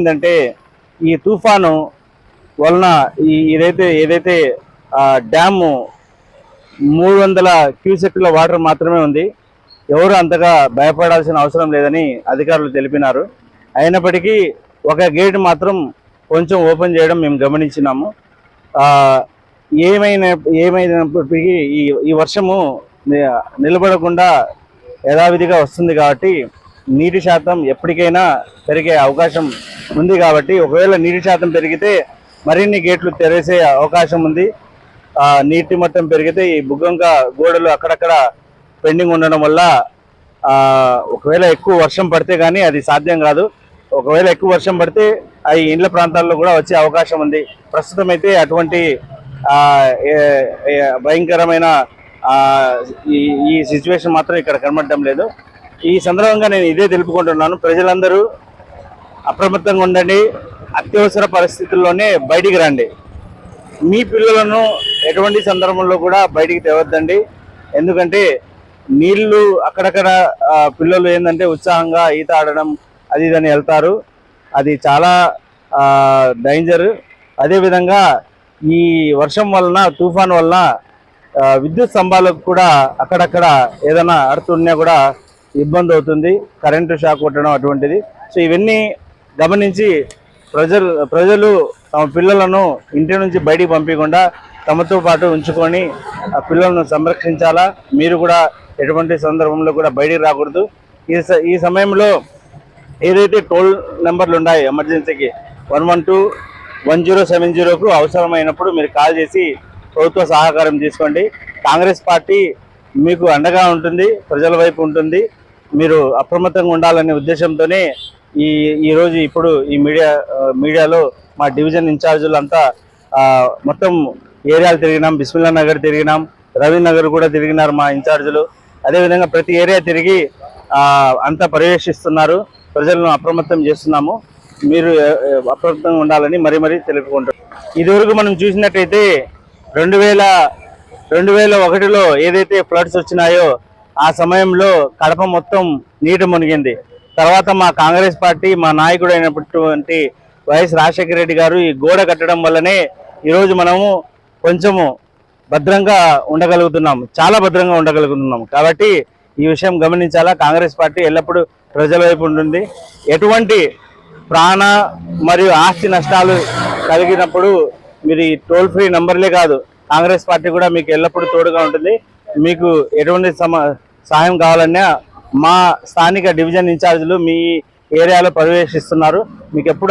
ఏంటంటే ఈ తుఫాను వలన ఏదైతే డ్యాము 300 క్యూసెక్ల వాటర్ మాత్రమే ఉంది. ఎవరు అంతగా భయపడాల్సిన అవసరం లేదని అధికారులు తెలిపినారు. అయినప్పటికీ ఒక గేట్ మాత్రం కొంచెం ఓపెన్ చేయడం మేము గమనించినాము. ఏమైనప్పటికీ ఈ వర్షము నిలబడకుండా యథావిధిగా వస్తుంది కాబట్టి నీటి శాతం ఎప్పటికైనా పెరిగే అవకాశం ఉంది. కాబట్టి ఒకవేళ నీటి శాతం పెరిగితే మరిన్ని గేట్లు తెరిసే అవకాశం ఉంది. నీటి మట్టం పెరిగితే ఈ బుగ్గంక గోడలు అక్కడక్కడ పెండింగ్ ఉండడం వల్ల ఒకవేళ ఎక్కువ వర్షం పడితే కానీ అది సాధ్యం కాదు. ఒకవేళ ఎక్కువ వర్షం పడితే అవి ఇండ్ల ప్రాంతాల్లో కూడా వచ్చే అవకాశం ఉంది. ప్రస్తుతం అయితే అటువంటి భయంకరమైన ఈ సిచ్యువేషన్ మాత్రం ఇక్కడ కనబడటం లేదు. ఈ సందర్భంగా నేను ఇదే తెలుపుకుంటున్నాను, ప్రజలందరూ అప్రమత్తంగా ఉండండి. అత్యవసర పరిస్థితుల్లోనే బయటికి రండి. మీ పిల్లలను ఎటువంటి సందర్భంలో కూడా బయటికి తేవద్దండి. ఎందుకంటే నీళ్లు అక్కడక్కడ పిల్లలు ఏంటంటే ఉత్సాహంగా ఈత ఆడడం అది ఇదని వెళ్తారు. అది చాలా డేంజర్. అదేవిధంగా ఈ వర్షం వలన తుఫాన్ వలన విద్యుత్ స్తంభాలకు కూడా అక్కడక్కడ ఏదైనా అడుతున్నా కూడా ఇబ్బంది అవుతుంది, కరెంటు షాక్ కొట్టడం అటువంటిది. సో ఇవన్నీ గమనించి ప్రజలు తమ పిల్లలను ఇంటి నుంచి బయటికి పంపించకుండా తమతో పాటు ఉంచుకొని ఆ పిల్లలను సంరక్షించాలా. మీరు కూడా ఎటువంటి సందర్భంలో కూడా బయటికి రాకూడదు. ఈ సమయంలో ఏదైతే టోల్ నెంబర్లు ఉన్నాయో ఎమర్జెన్సీకి 112, 1070కు అవసరమైనప్పుడు మీరు కాల్ చేసి ప్రభుత్వ సహకారం తీసుకోండి. కాంగ్రెస్ పార్టీ మీకు అండగా ఉంటుంది, ప్రజల వైపు ఉంటుంది. మీరు అప్రమత్తంగా ఉండాలనే ఉద్దేశంతోనే ఈరోజు ఇప్పుడు ఈ మీడియాలో మా డివిజన్ ఇన్ఛార్జీలు అంతా మొత్తం ఏరియాలు తిరిగినాం. బిస్మిల్లా నగర్ తిరిగినాం, రవీనగర్ కూడా తిరిగినారు మా ఇన్ఛార్జీలు. అదేవిధంగా ప్రతి ఏరియా తిరిగి అంతా పర్యవేక్షిస్తున్నారు, ప్రజలను అప్రమత్తం చేస్తున్నాము. మీరు అప్రమత్తంగా ఉండాలని మరీ తెలుపుకుంటారు. ఇదివరకు మనం చూసినట్టయితే 2001లో ఏదైతే ఫ్లడ్స్ వచ్చినాయో ఆ సమయంలో కడప మొత్తం నీట మునిగింది. తర్వాత మా కాంగ్రెస్ పార్టీ మా నాయకుడు అయినటువంటి వైఎస్ రాజశేఖర రెడ్డి గారు ఈ గోడ కట్టడం వల్లనే ఈరోజు మనము కొంచెము భద్రంగా ఉండగలుగుతున్నాము, చాలా భద్రంగా ఉండగలుగుతున్నాము. కాబట్టి ఈ విషయం గమనించాలా. కాంగ్రెస్ పార్టీ ఎల్లప్పుడూ ప్రజల వైపు ఉంటుంది. ఎటువంటి ప్రాణ మరియు ఆస్తి నష్టాలు కలిగినప్పుడు మీరు ఈ టోల్ ఫ్రీ నంబర్లే కాదు, కాంగ్రెస్ పార్టీ కూడా మీకు ఎల్లప్పుడూ తోడుగా ఉంటుంది. మీకు ఎటువంటి సహాయం కావాలన్నా మా స్థానిక డివిజన్ ఇన్ఛార్జీలు మీ ఏరియాలో పర్యవేక్షిస్తున్నారు. మీకు ఎప్పుడు